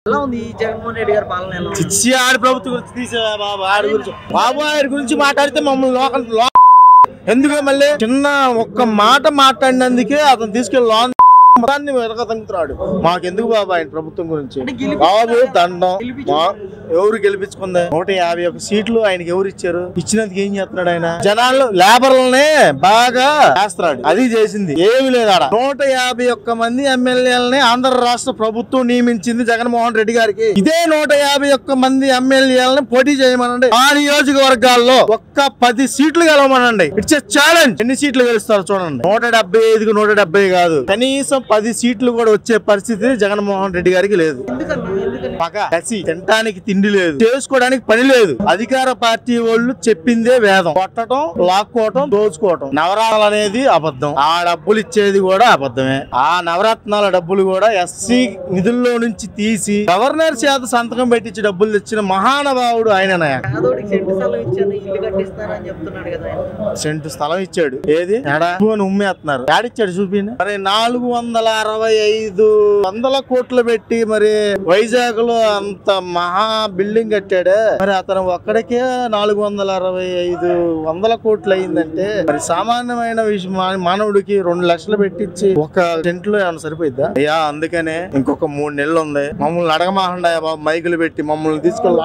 ఎలా ఉంది ఈ జగన్మోహన్ రెడ్డి గారి పాలన? ఎలా చిచ్చి ఆడి ప్రభుత్వం గురించి తీసేవా బాబు? ఆడి గురించి మాట్లాడితే మమ్మల్ని ఎందుకు మళ్ళీ చిన్న ఒక్క మాట మాట్లాడినందుకే అతను తీసుకెళ్ళి లోన్ మొత్తాన్ని వెనకతంగుతున్నాడు. మాకెందుకు బాబు ఆయన ప్రభుత్వం గురించి? బాబు దండం. ఎవరు గెలిపించుకుంది? 151 సీట్లు ఆయనకి ఎవరు ఇచ్చారు? ఇచ్చినందుకు ఏం చేస్తున్నాడు ఆయన? జనాలు లేబర్లనే బాగా చేస్తున్నాడు. అది చేసింది ఏమి లేదు. ఆడ 151 మంది ఎమ్మెల్యేలని ఆంధ్ర రాష్ట్ర ప్రభుత్వం నియమించింది జగన్మోహన్ రెడ్డి గారికి. ఇదే 151 మంది ఎమ్మెల్యేలని పోటీ చేయమనండి. ఆ నియోజకవర్గాల్లో ఒక్క 10 సీట్లు గెలవమనండి. It's a challenge. ఎన్ని సీట్లు గెలుస్తారు చూడండి. 175కు 170 కాదు, కనీసం 10 సీట్లు కూడా వచ్చే పరిస్థితి జగన్మోహన్ రెడ్డి గారికి లేదు. తినడానికి తిండి లేదు, చేసుకోవడానికి పని లేదు. అధికార పార్టీ వాళ్ళు చెప్పిందే వేదం. కొట్టడం, లాక్కోవటం, దోచుకోవటం. నవరత్నాలు అనేది అబద్ధం. ఆ డబ్బులు ఇచ్చేది కూడా అబద్ధమే. ఆ నవరత్నాల డబ్బులు కూడా ఎస్సీ నిధుల్లో నుంచి తీసి గవర్నర్ చేత సంతకం పెట్టించి డబ్బులు తెచ్చిన మహానుభావుడు ఆయననే. సెంటు స్థలం ఇచ్చాడు. ఏది ఉమ్మేస్తున్నారు. ఏడిచ్చాడు చూపి. మరి 465 కోట్లు పెట్టి మరి వైజాగ్ లో అంత మహా బిల్డింగ్ కట్టాడు. మరి అతను ఒక్కడికే 465 కోట్లు అయిందంటే మరి సామాన్యమైన మానవుడికి 2 లక్షలు పెట్టించి ఒక టెంట్ లో ఏమైనా సరిపోయిద్దా? అయ్యా అందుకనే ఇంకొక 3 నెలలు ఉంది. మమ్మల్ని అడగమాకండి బాబు, మైకులు పెట్టి మమ్మల్ని తీసుకెళ్ళి